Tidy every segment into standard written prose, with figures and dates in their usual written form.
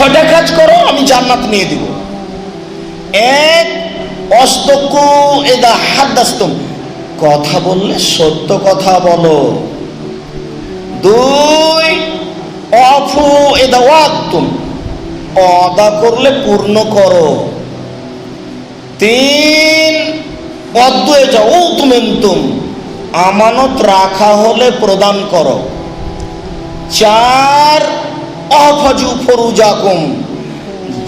ছয়টা কাজ করো, আমি জান্নাত নিয়ে দিব। এক, অস্তকু এদা হাদাসতুম, কথা বললে সত্য কথা বলো। দুই, অফু এদা ওয়াদতুম, অদা করলে পূর্ণ করো। তিন, অদ্বয়ে যাও তুমেন্তুম, আমানত রাখা হলে প্রদান করো। চার, অফাজু ফরুজাকুম,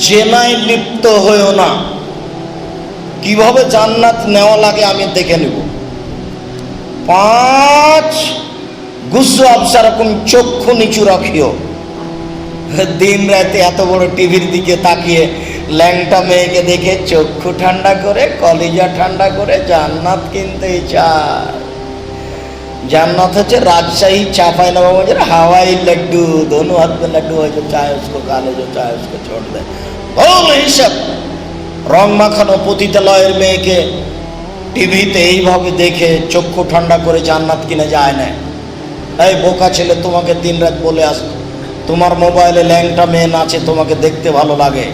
জেনায় লিপ্ত হয়েও না। কিভাবে জান্নাত নেওয়া লাগে আমি দেখে নেব। পাঁচ, গুসু আবসারকুম, চক্ষু নিচু রাখিও। দিন রাতে এত বড় টিভির দিকে তাকিয়ে ল্যাংটা মেয়েকে দেখে চক্ষু ঠান্ডা করে, কলিজা ঠান্ডা করে জান্নাত কিনতে চায়। জান্নাত হচ্ছে রাজশাহী চাঁপাইনবাবগंज হাওয়াই লাড্ডু, दोनों हाथ में लड्डू है, जो चाहे उसको खा ले, जो चाहे उसको छोड़ दे। ভুল হিসাব। রং মাখানো পতিতালয়ের মেয়েকে টিভিতে এইভাবে দেখে চক্ষু ঠান্ডা করে জান্নাত কিনে যায় না। এই বোকা ছেলে, তোমাকে দিন রাত বলে আস, তোমার মোবাইলে ল্যাংটা মেয়ে নাচে, তোমাকে দেখতে ভালো লাগে,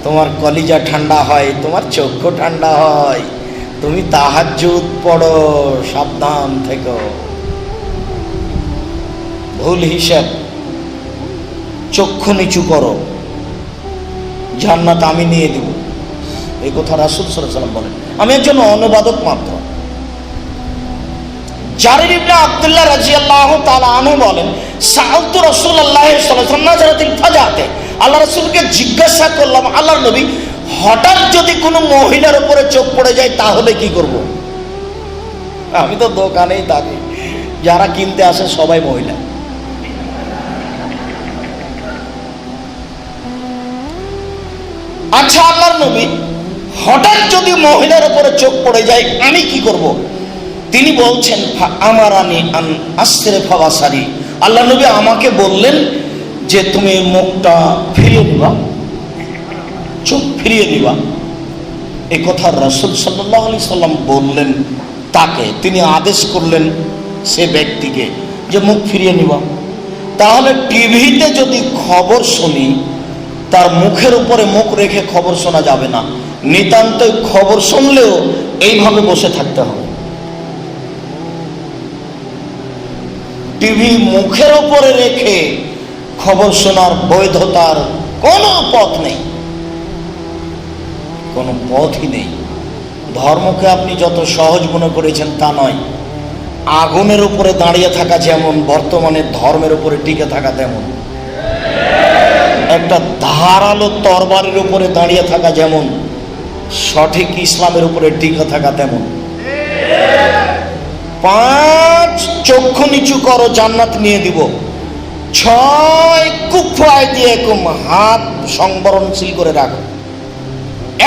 তোমার কলিজা ঠান্ডা হয়, তোমার চক্ষু ঠান্ডা হয়, তুমি তাহাজ্জুদ পড়ো, সাবধান থেকো। ভুল হিসাব। চক্ষু নিচু করো, জান্নাত আমি নিয়ে দিব, এই কথা রাসূল সাল্লাল্লাহু আলাইহি ওয়াসাল্লাম বলেন। আমি একজন অনুবাদক মাত্র। জারির ইবনে আব্দুল্লাহ রাদিয়াল্লাহু তাআলা আনহু বলেন, সাআলতু রাসূলুল্লাহ সাল্লাল্লাহু আলাইহি ওয়াসাল্লাম নাজারাতিল ফাজাতে, আল্লাহ রাসূলকে জিজ্ঞাসা করলাম, আল্লাহর নবী, হঠাৎ যদি কোনো মহিলার উপরে চোখ পড়ে যায় তাহলে কি করব? আমি তো দোকানেই থাকি, যারা কিনতে আসে সবাই মহিলা। আচ্ছা আল্লাহর নবী, হঠাৎ যদি মহিলার উপরে চোখ পড়ে যায় আমি কি করব? তিনি বলছেন, আমারানি আন আসরিফা বাসারি, আল্লাহ নবী আমাকে বললেন যে তুমি মুখটা ফিরিয়ে নিবা, চোখ ফিরিয়ে নিবা। এই কথা রাসূল সাল্লাল্লাহু আলাইহি সাল্লাম বললেন তাকে, তিনি আদেশ করলেন সে ব্যক্তিকে যে মুখ ফিরিয়ে নিবা। তাহলে টিভিতে যদি খবর শুনি, তার মুখের উপরে মুখ রেখে খবর শোনা যাবে না। নিতান্ত খবর শুনলেও এইভাবে বসে থাকতে হবে। টিভি মুখের উপরে রেখে খবর শোনার বৈধতার কোনো পথ নেই, কোনো পথই নেই। ধর্মকে আপনি যত সহজ মনে করেছেন তা নয়। আগুনের উপরে দাঁড়িয়ে থাকা যেমন বর্তমানে ধর্মের উপরে টিকে থাকা তেমন, একটা ধারালো তরবারির উপরে দাঁড়িয়ে থাকা যেমন সঠিক ইসলামের উপরে টিকে থাকা তেমন। পাঁচ, চক্ষু নিচু করো, জান্নাত নিয়ে দিব। ছয়, কুফু আইদিয়াকুম, হাত সংবরণশীল করে রাখো,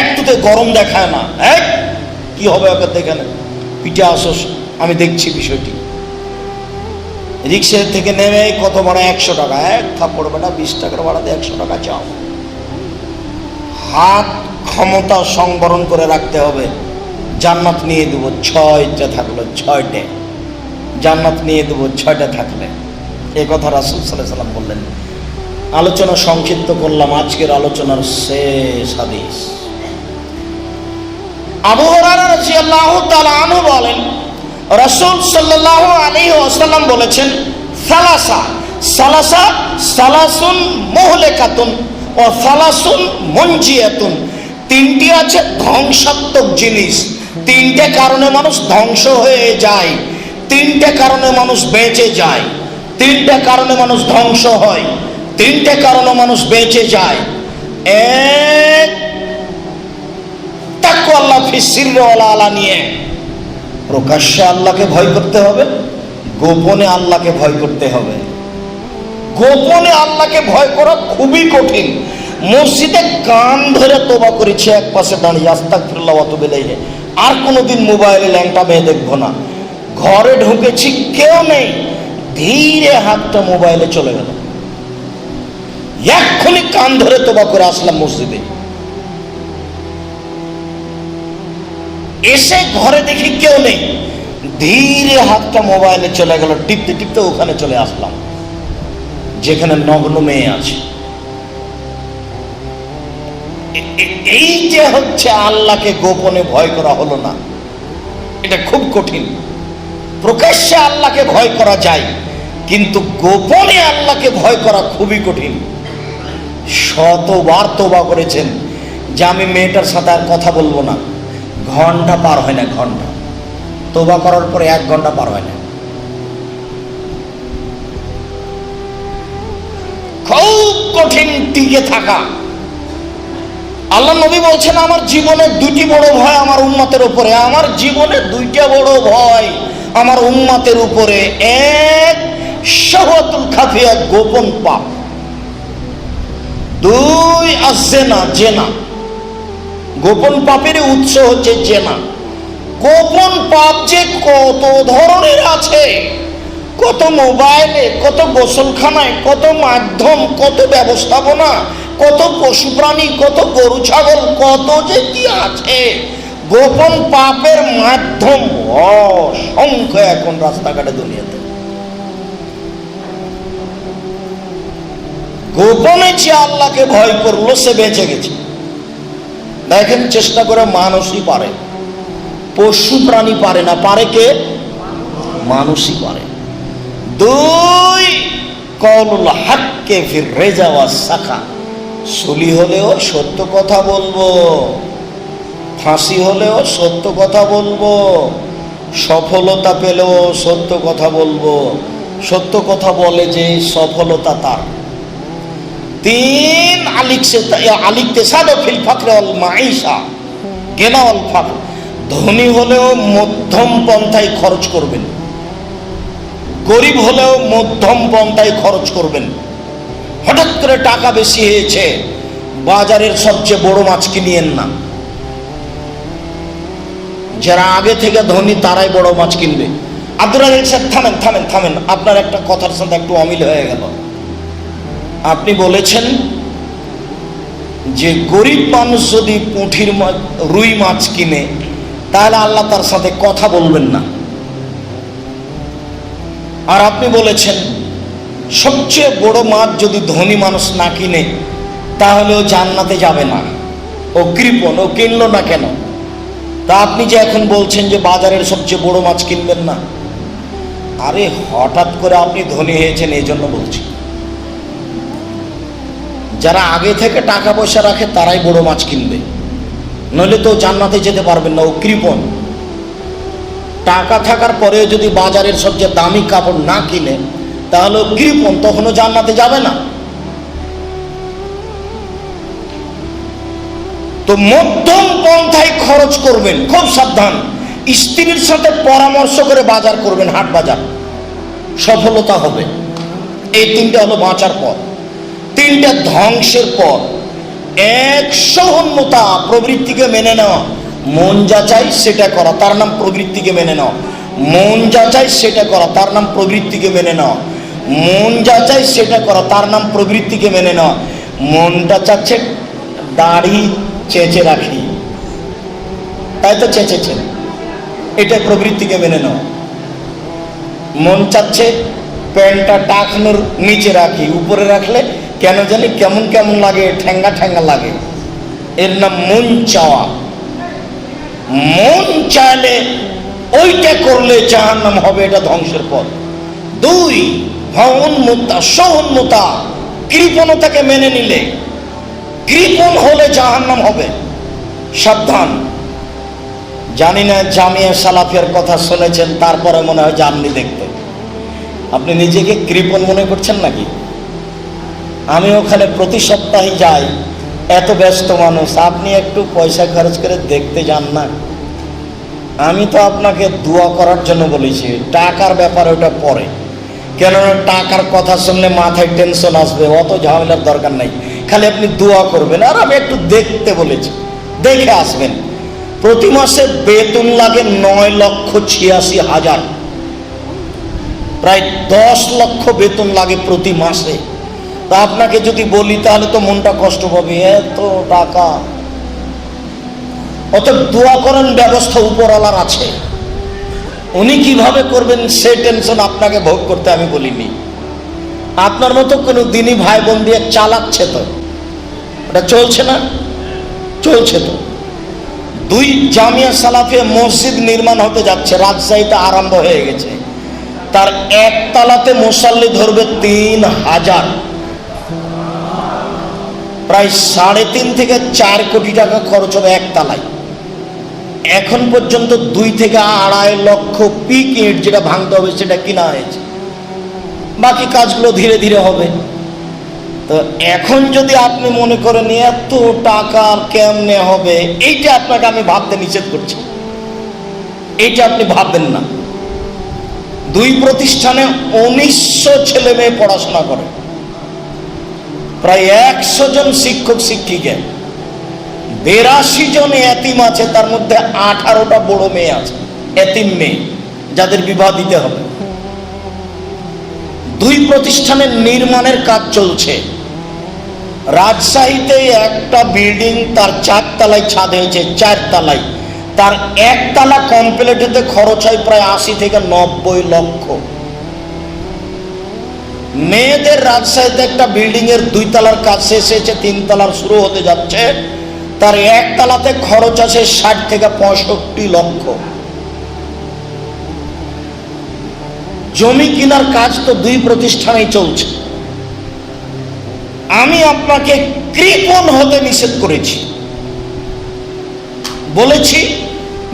একটুতে গরম দেখায় না। এক কি হবে ওকে দেখে না, পিঠে আসো, আমি দেখছি বিষয়টি। রিক্সা থেকে নেমে কত ভাড়া? 100 টাকা। এক থাপ্পড় বেটা 20 টাকার ভাড়াতে 100 টাকা চাও। হাত ক্ষমতা সংবরণ করে রাখতে হবে। জান্নাত নিয়ে দেবো, 6টা থাকলো, 6টে জান্নাত নিয়ে দেবো, 6টা থাকলে। এ কথা রাসূল সাল্লাল্লাহু আলাইহি ওয়াসাল্লাম বললেন। আলোচনা সংক্ষিপ্ত করলাম, আজকের আলোচনার শেষ হাদিস। আবু হুরায়রা রাদিয়াল্লাহু তাআলা আনহু বলেন, রাসূল সাল্লাল্লাহু আলাইহি ওয়াসাল্লাম বলেছেন, সালাসুন মুহলিকাতুন ওয়া সালাসুন মুনজিয়াতুন, তিনটি আছে ধ্বংসাত্মক জিনিস। তিনটে কারণে মানুষ ধ্বংস হয়ে যায়, তিনটে কারণে মানুষ বেঁচে যায়, তিনটে কারণে মানুষ ধ্বংস হয়, তিনটে কারণে মানুষ বেঁচে যায়। এক, তাকওয়াল্লাহ ফি সিররি ওয়াল আলানিয়া, প্রকাশ্যে আল্লাহকে ভয় করতে হবে, গোপনে আল্লাহকে ভয় করতে হবে। গোপনে আল্লাহকে ভয় করা খুবই কঠিন। মসজিদে কান ধরে তোবা করেছি, এক পাশে দাঁড়িয়ে আস্তাগফিরুল্লাহ ওয়া আতুবু ইলাইহি, আর কোনোদিন মোবাইলে ল্যাংটা মেয়ে দেখবো না। ঘরে ঢুকেছি, কেউ নেই, ধীরে হাতটা মোবাইলে চলে গেল, এক্ষুনি কান ধরে তোবা করে আসলাম মসজিদে। এসে ঘরে দেখি কেউ নেই, ধীরে হাতটা মোবাইলে চলে গেল, টিপতে টিপতে ওখানে চলে আসলাম যেখানে নগ্ন মেয়ে আছে। এই যে হচ্ছে আল্লাহকে গোপনে ভয় করা হলো না, এটা খুব কঠিন। প্রকাশ্যে আল্লাহকে ভয় করা যায়, কিন্তু গোপনে আল্লাহকে ভয় করা খুবই কঠিন। শতবার তওবা করেছেন যে আমি মেয়েটার সাথে আর কথা বলবো না, ঘন্টা পার হয় না, ঘন্টা তওবা করার পরে 1 ঘন্টা পার হয় না। খুব কঠিন টিকে থাকা। আল্লাহ নবী বলছেন আমার জীবনে 2টি বড় ভয় আমার উম্মতের উপরে, আমার জীবনে 2টা বড় ভয় আমার উম্মতের উপরে। এক, শাহওয়াতুল খাফিয়া, গোপন পাপ। 2, আযিনা, জেনা। গোপন পাপের উৎস হচ্ছে জেনা। গোপন পাপ যে কত ধরনের আছে, কত মোবাইলে, কত গোসলখানায়, কত মাধ্যম, কত ব্যবস্থাপনা, কত পশু প্রাণী, কত গরু ছাগল, কত যে কি আছে। গোপন পাপের মাধ্যম অসংখ্য এখন রাস্তাঘাটে দুনিয়াতে। গোপনে যে আল্লাহকে ভয় করলো সে বেঁচে গেছে। দেখেন চেষ্টা করে, মানুষই পারে, পশু প্রাণী পারে না। পারে কে? মানুষই পারে। 2, কওলুল হাক্কে ফির রেজা ওয়াস সাখা। সুলি হলেও সত্য কথা বলবো, ফাঁসি হলেও সত্য কথা বলবো, সফলতা পেলেও সত্য কথা বলবো। সত্য কথা বলে যে সফলতা তার। 3, আলিকতিসাদু ফিল ফাকরি ওয়াল মাঈশা, গিনা ওয়াল ফাকর। ধনী হলেও মধ্যম পন্থায় খরচ করবেন, গরিব হলেও মধ্যম পন্থায় খরচ করবেন। হঠাৎ করে টাকা বেশি হয়েছে, বাজারের সবচেয়ে বড় মাছ কিনিয়েন না। যারা আগে থেকে ধনী তারাই বড় মাছ কিনবে। আব্দুর রাজ্জাক সাহেব, থামেন থামেন থামেন, আপনার একটা কথার সাথে একটু অমিল হয়ে গেল। আপনি বলেছেন যে গরিব মানুষ যদি পুঁঠির মাছ, রুই মাছ কিনে, তাহলে আল্লাহ তার সাথে কথা বলবেন না। আর আপনি বলেছেন সবচেয়ে বড় মাছ যদি ধনী মানুষ না কিনে, তাহলে ও জান্নাতে যাবে না। ও কৃপণ, ও কিনলো না কেন? তা আপনি যে এখন বলছেন যে বাজারের সবচেয়ে বড় মাছ কিনবেন না। আরে হঠাৎ করে আপনি ধনী হয়েছেন এই জন্য বলছি। যারা আগে থেকে টাকা পয়সা রাখে তারাই বড় মাছ কিনবে, নইলে তো জান্নাতে যেতে পারবেন না। ও কৃপণ। টাকা থাকার পরেও যদি বাজারের সবচেয়ে দামি কাপড় না কিনে, তাহলে ও কৃপণ, তখনও জান্নাতে যাবে না। তো মধ্যম পন্থায় খরচ করবেন, খুব সাবধান। স্ত্রীর সাথে পরামর্শ করে বাজার করবেন, হাট বাজার, সফলতা হবে। এই 3টা হলো বাঁচার পথ। 3টা ধ্বংসের পথ। 1, সহনতা, প্রবৃত্তিকে মেনে নেওয়া। মন যা চাই সেটা করা, তার নাম প্রবৃত্তিকে মেনে নেওয়া। মন যা চাই সেটা করা, তার নাম প্রবৃত্তিকে মেনে নেওয়া। মন যা চাই সেটা করা, তার নাম প্রবৃত্তিকে মেনে নেওয়া। মনটা চাচ্ছে দাড়ি চেঁচে রাখি, তাই তো চেঁচেছেন, এটা প্রবৃত্তিকে মেনে নেওয়া। মন চাচ্ছে প্যান্টটা টাকনোর নিচে রাখি, উপরে রাখলে কেন জানি কেমন কেমন লাগে, ঠ্যাঙ্গা ঠ্যাঙ্গা লাগে, এর নাম মন চাওয়া। মন চাইলে ওইটা করলে জাহান্নাম হবে, এটা ধ্বংসের পথ। 2, উন্মত্তা, সহন্মতা, কৃপণতাকে মেনে নিলে, কৃপণ হলে জাহান্নাম হবে। সাবধান। জানি না জামিয়া সালাফিয়ার কথা শুনেছেন, তারপরে মনে হয় জাননি দেখতে। আপনি নিজেকে কৃপণ মনে করছেন নাকি? আমি ওখানে প্রতি সপ্তাহে যাই, এত ব্যস্ত মানুষ, আপনি একটু পয়সা খরচ করে দেখতে যান না। আমি তো আপনাকে দোয়া করার জন্য বলেছি, টাকার ব্যাপারে ওটা পরে। কেননা টাকার কথা শুনলে মাথায় টেনশন আসবে, অত ঝামেলার দরকার নাই। খালি আপনি দোয়া করবেন, আর আমি একটু দেখতে বলেছি, দেখে আসবেন। প্রতি মাসে বেতন লাগে 9,86,000, প্রায় 10 লক্ষ বেতন লাগে প্রতি মাসে। তা আপনাকে যদি বলি তাহলে তো মনটা কষ্ট পাবে, এত টাকা। অত দোয়া করেন, ব্যবস্থা উপরওয়ালার আছে, উনি কিভাবে করবেন সে টেনশন আপনাকে ভোগ করতে আমি বলিনি। আপনার মতো কোনো দিনই ভাই বোন দিয়ে চালাচ্ছে তো, ওটা চলছে না। চলছে তো। 2 জামিয়া সালাফিয়া মসজিদ নির্মাণ হতে যাচ্ছে, রাজশাহীতে আরম্ভ হয়ে গেছে। তার একতলাতে মুসাল্লি ধরবে 3000, প্রায় 3.5 থেকে 4 কোটি টাকা খরচ হবে একতলায়। এখন পর্যন্ত 2 থেকে 2.5 লক্ষ পিক ইট যেটা ভাঙতে হবে সেটা কিনা হয়েছে, বাকি কাজগুলো ধীরে ধীরে হবে। তো এখন যদি আপনি মনে করেন এত টাকা কেমনে হবে, এইটা আপনাকে আমি ভাবতে নিষেধ করছি, এইটা আপনি ভাববেন না। 2 প্রতিষ্ঠানে 1900 ছেলে মেয়ে পড়াশোনা করে, প্রায় 100 জন শিক্ষক শিক্ষিকা, 82 জন এতিম আছে, তার মধ্যে 18টা বড় মেয়ে আছে, এতিম মেয়ে যাদের বিবাহ দিতে হবে। 2 প্রতিষ্ঠানের নির্মাণের কাজ চলছে। রাজশাহীতে একটা বিল্ডিং তার 4 তলায় ছাদ হয়েছে, 4 তলায়, তার 1 তলা কমপ্লিট হতে খরচ হয় প্রায় 80 থেকে 90 লক্ষ। মেয়েদের রাজশাহীতে একটা বিল্ডিং এর 2 তলার কাজ শেষ হয়েছে, 3 তলার শুরু হতে যাচ্ছে, তার 1 তলাতে খরচ আছে 60 থেকে 65 লক্ষ। জমি কেনার কাজ তো 2 প্রতিষ্ঠানেই চলছে। আমি আপনাকে কৃপণ হতে নিষেধ করেছি, বলেছি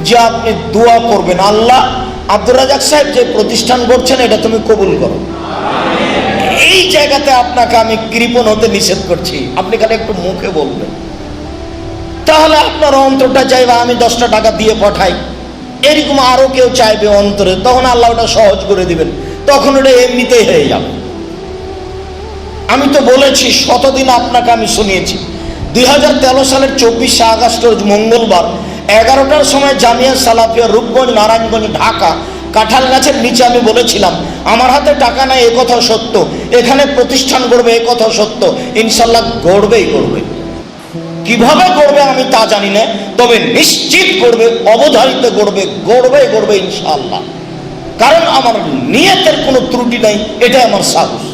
যে আপনি দোয়া করবেন, আল্লাহ আব্দুর রাজাক সাহেব যে প্রতিষ্ঠান করছেন এটা তুমি কবুল করো। এই জায়গাতে আপনাকে আমি কৃপণ হতে নিষেধ করছি। আপনি খালি একটু মুখে বলবেন, তাহলে আপনার অন্তরটা চাইবে আমি 10টা টাকা দিয়ে পাঠাই, এরকম আরো কেউ চাইবে অন্তরে, তখন আল্লাহ ওটা সহজ করে দিবেন, তখন ওটা এমনিতেই হয়ে যাবে। আমি তো বলেছি, শতদিন আপনাকে আমি শুনিয়েছি। 2013 সালের 24শে আগস্ট রোজ মঙ্গলবার 11টার সময় জামিয়া সালাফিয়া রূপগঞ্জ নারায়ণগঞ্জ ঢাকা কাঁঠাল গাছের নিচে আমি বলেছিলাম, আমার হাতে টাকা নাই এ কথা সত্য, এখানে প্রতিষ্ঠান গড়বে এ কথা সত্য, ইনশাল্লাহ গড়বেই গড়বে। কিভাবে গড়বে আমি তা জানি না, তবে নিশ্চিত গড়বে, অবধারিত গড়বে, গড়বে গড়বে ইনশাআল্লাহ। কারণ আমার নিয়তের কোনো ত্রুটি নাই, এটাই আমার সাহস।